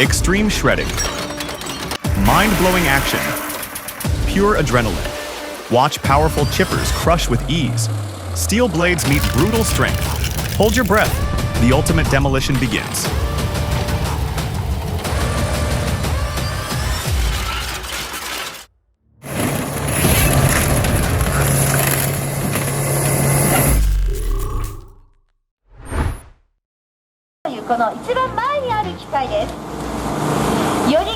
Extreme shredding. Mind-blowing action. Pure adrenaline. Watch powerful chippers crush with ease. Steel blades meet brutal strength. Hold your breath. The ultimate demolition begins.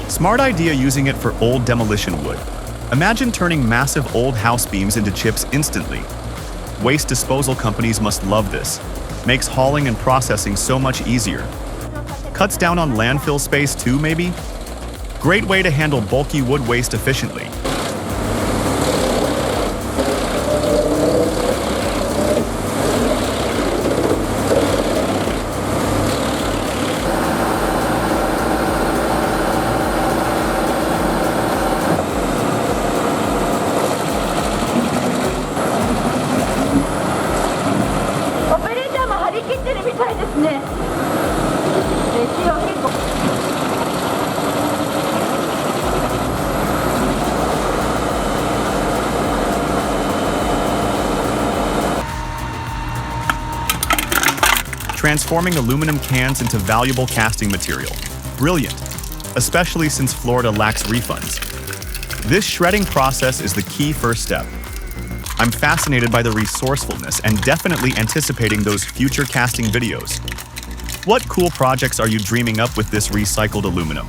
Smart idea using it for old demolition wood. Imagine turning massive old house beams into chips instantly. Waste disposal companies must love this. Makes hauling and processing so much easier. Cuts down on landfill space too, maybe? Great way to handle bulky wood waste efficiently. Transforming aluminum cans into valuable casting material. Brilliant, especially since Florida lacks refunds. This shredding process is the key first step. I'm fascinated by the resourcefulness and definitely anticipating those future casting videos. What cool projects are you dreaming up with this recycled aluminum?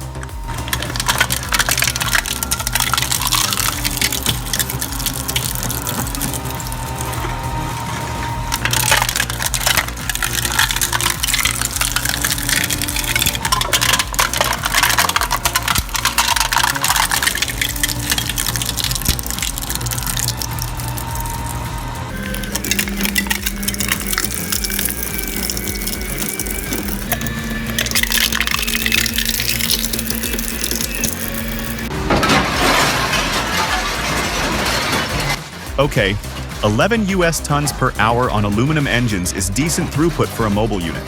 Okay, 11 US tons per hour on aluminum engines is decent throughput for a mobile unit.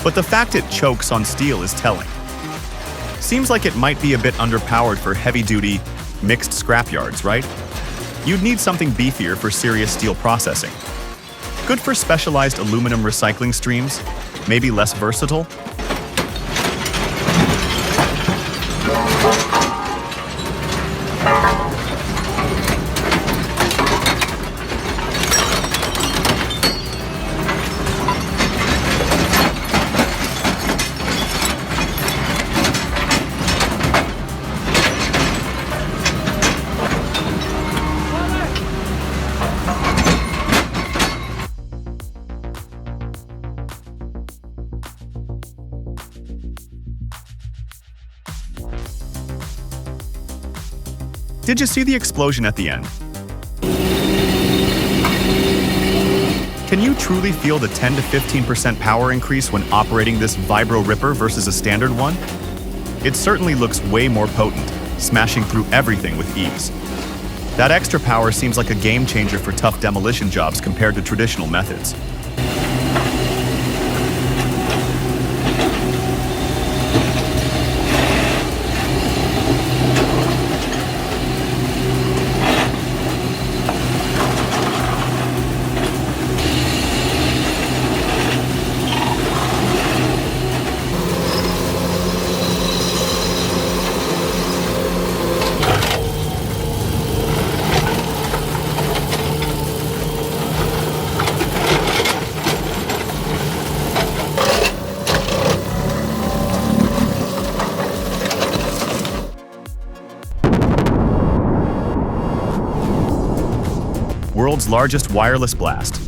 But the fact it chokes on steel is telling. Seems like it might be a bit underpowered for heavy-duty, mixed scrapyards, right? You'd need something beefier for serious steel processing. Good for specialized aluminum recycling streams, maybe less versatile. Did you see the explosion at the end? Can you truly feel the 10 to 15% power increase when operating this Vibro Ripper versus a standard one? It certainly looks way more potent, smashing through everything with ease. That extra power seems like a game changer for tough demolition jobs compared to traditional methods. World's largest wireless blast.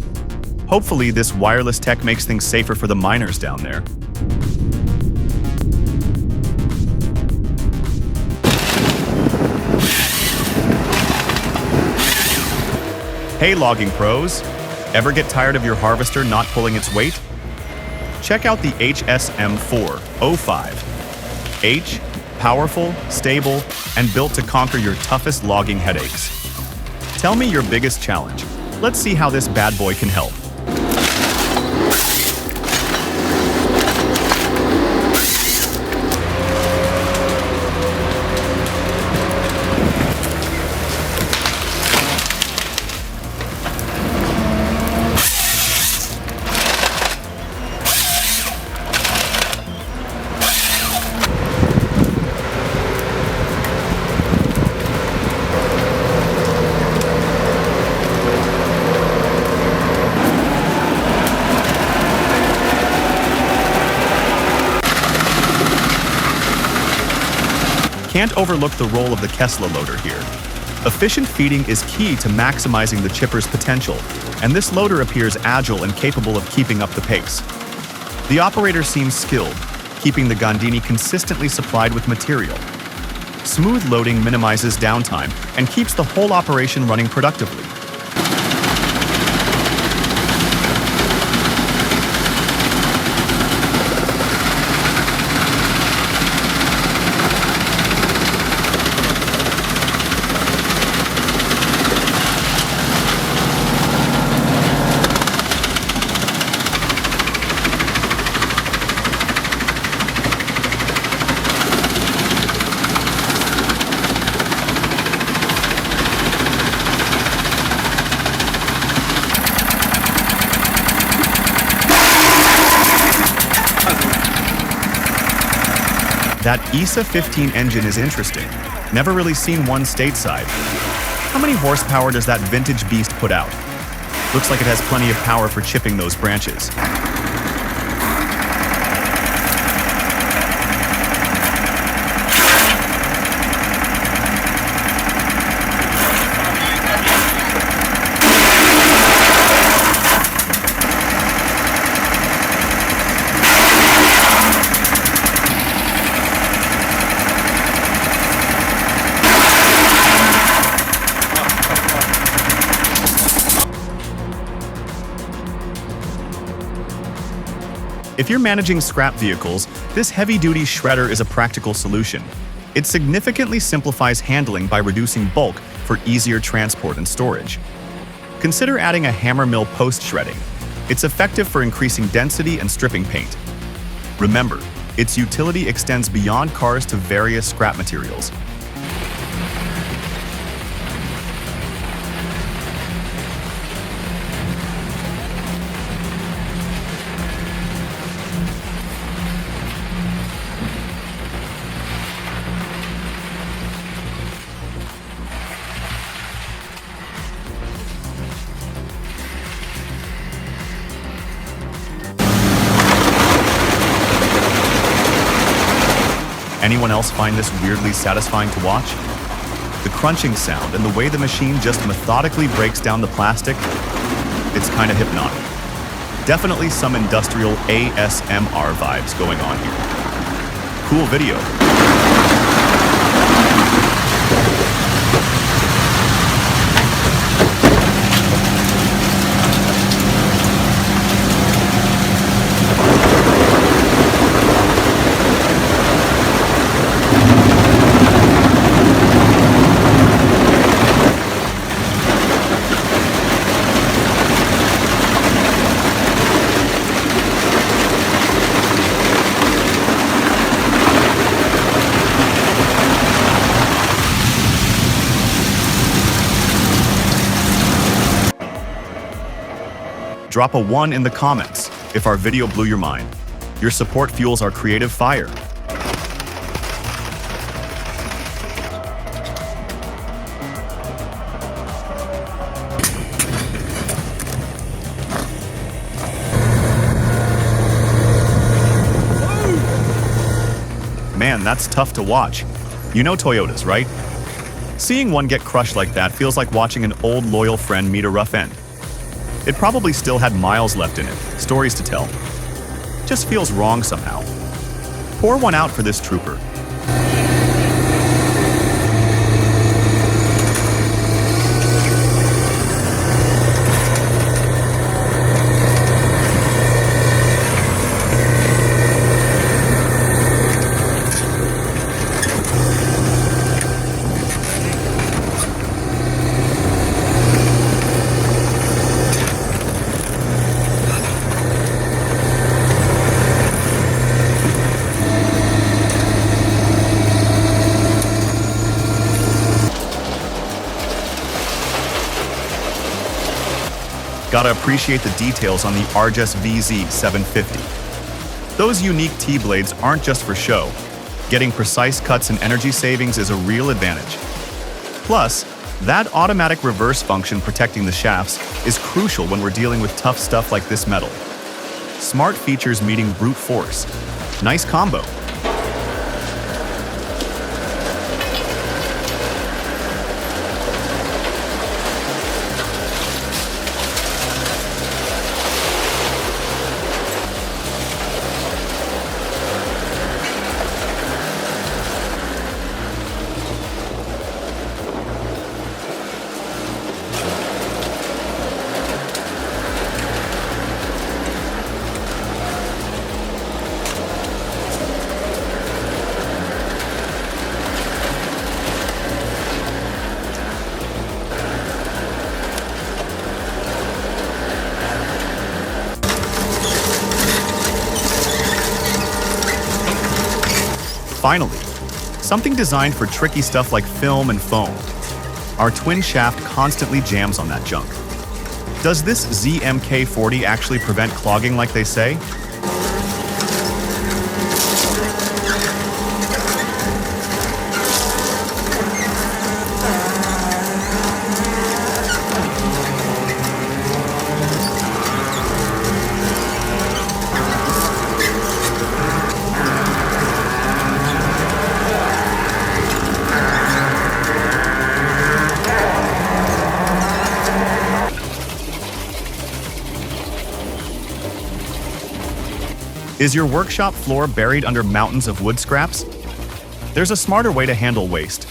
Hopefully, this wireless tech makes things safer for the miners down there. Hey logging pros, ever get tired of your harvester not pulling its weight? Check out the HSM405. H, powerful, stable, and built to conquer your toughest logging headaches. Tell me your biggest challenge. Let's see how this bad boy can help. Can't overlook the role of the Kessler loader here. Efficient feeding is key to maximizing the chipper's potential, and this loader appears agile and capable of keeping up the pace. The operator seems skilled, keeping the Gondini consistently supplied with material. Smooth loading minimizes downtime and keeps the whole operation running productively. That ISA 15 engine is interesting. Never really seen one stateside. How many horsepower does that vintage beast put out? Looks like it has plenty of power for chipping those branches. If you're managing scrap vehicles, this heavy-duty shredder is a practical solution. It significantly simplifies handling by reducing bulk for easier transport and storage. Consider adding a hammer mill post-shredding. It's effective for increasing density and stripping paint. Remember, its utility extends beyond cars to various scrap materials. Anyone else find this weirdly satisfying to watch? The crunching sound and the way the machine just methodically breaks down the plastic, it's kind of hypnotic. Definitely some industrial ASMR vibes going on here. Cool video. Drop a 1 in the comments if our video blew your mind. Your support fuels our creative fire. Man, that's tough to watch. You know Toyotas, right? Seeing one get crushed like that feels like watching an old loyal friend meet a rough end. It probably still had miles left in it, stories to tell. Just feels wrong somehow. Pour one out for this trooper. Gotta appreciate the details on the Argus VZ 750. Those unique T-blades aren't just for show. Getting precise cuts and energy savings is a real advantage. Plus, that automatic reverse function protecting the shafts is crucial when we're dealing with tough stuff like this metal. Smart features meeting brute force. Nice combo. Finally, something designed for tricky stuff like film and foam. Our twin shaft constantly jams on that junk. Does this ZMK40 actually prevent clogging like they say? Is your workshop floor buried under mountains of wood scraps? There's a smarter way to handle waste.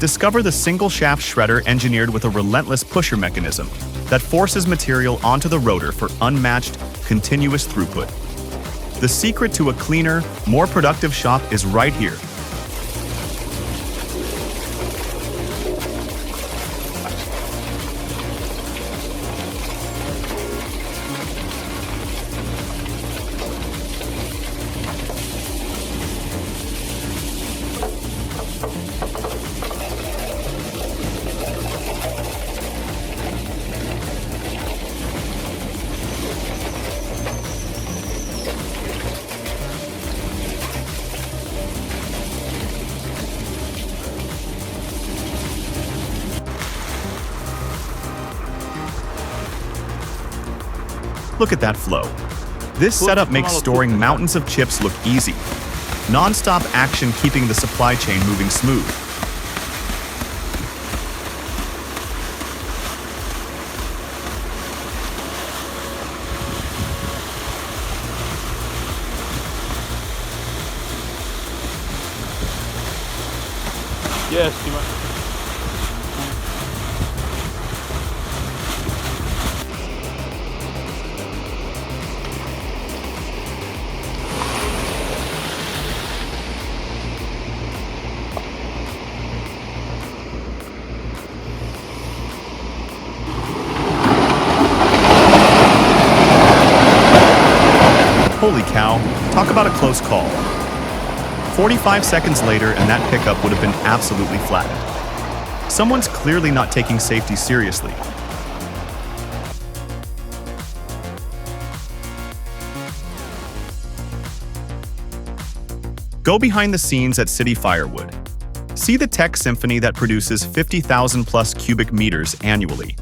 Discover the single shaft shredder engineered with a relentless pusher mechanism that forces material onto the rotor for unmatched, continuous throughput. The secret to a cleaner, more productive shop is right here. Look at that flow. This setup makes storing mountains of chips look easy. Non-stop action keeping the supply chain moving smooth. Yes, you might. Holy cow, talk about a close call. 45 seconds later and that pickup would have been absolutely flattened. Someone's clearly not taking safety seriously. Go behind the scenes at City Firewood. See the tech symphony that produces 50,000 plus cubic meters annually.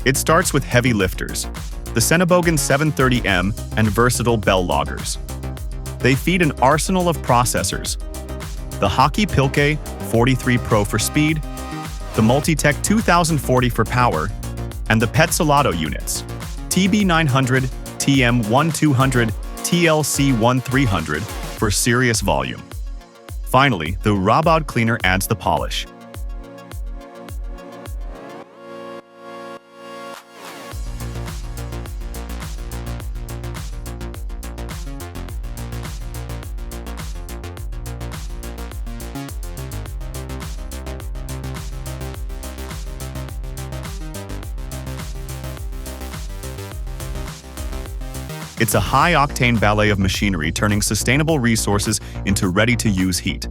It starts with heavy lifters, the Senebogen 730M and versatile Bell loggers. They feed an arsenal of processors. The Hockey Pilke 43 Pro for speed, the Multitech 2040 for power, and the Petzolato units, TB900, TM1200, TLC1300 for serious volume. Finally, the Robot cleaner adds the polish. It's a high-octane ballet of machinery turning sustainable resources into ready-to-use heat.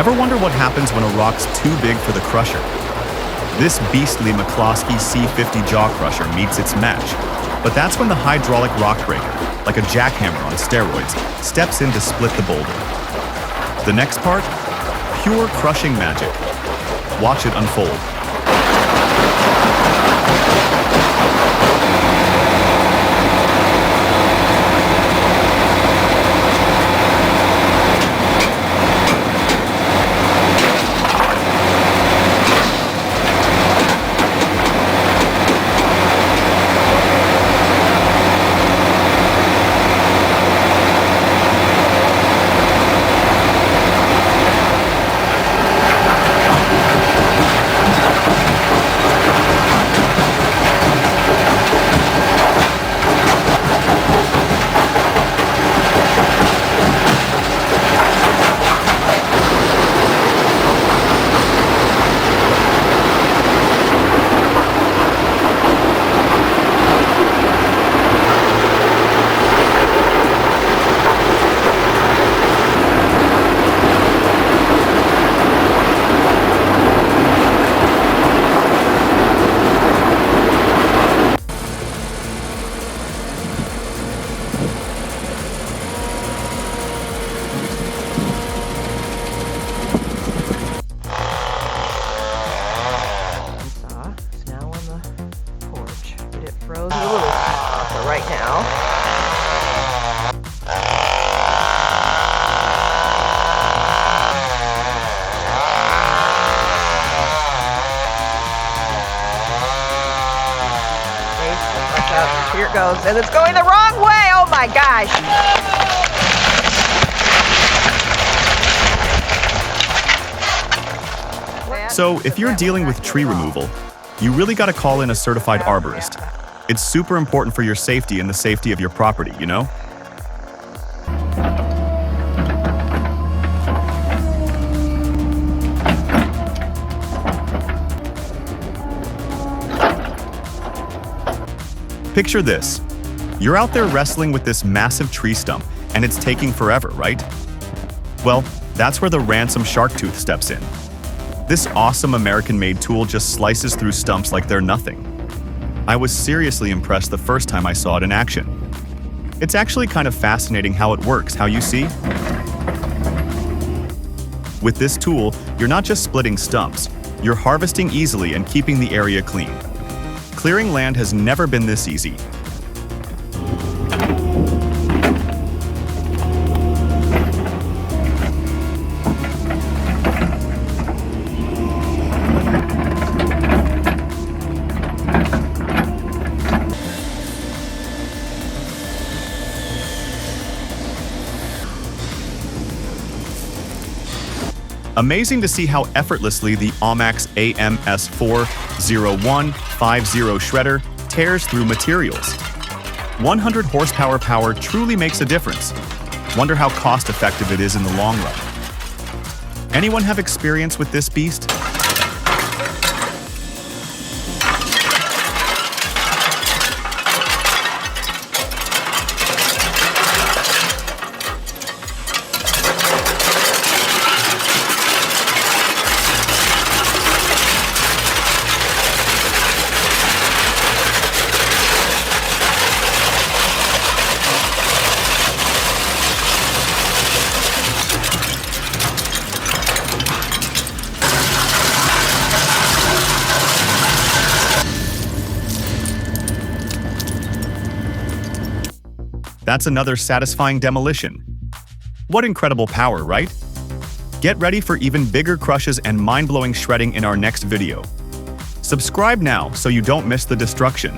Ever wonder what happens when a rock's too big for the crusher? This beastly McCloskey C50 jaw crusher meets its match, but that's when the hydraulic rock breaker, like a jackhammer on steroids, steps in to split the boulder. The next part? Pure crushing magic. Watch it unfold. it goes. And it's going the wrong way. Oh my gosh. So, if you're dealing with tree removal, you really gotta call in a certified arborist. It's super important for your safety and the safety of your property, you know? Picture this. You're out there wrestling with this massive tree stump, and it's taking forever, right? Well, that's where the ransom shark tooth steps in. This awesome American-made tool just slices through stumps like they're nothing. I was seriously impressed the first time I saw it in action. It's actually kind of fascinating how it works, how you see? With this tool, you're not just splitting stumps, you're harvesting easily and keeping the area clean. Clearing land has never been this easy. Amazing to see how effortlessly the Omax AMS40150 shredder tears through materials. 100 horsepower power truly makes a difference. Wonder how cost-effective it is in the long run. Anyone have experience with this beast? That's another satisfying demolition. What incredible power, right? Get ready for even bigger crushes and mind-blowing shredding in our next video. Subscribe now so you don't miss the destruction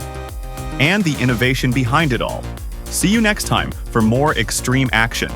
and the innovation behind it all. See you next time for more extreme action.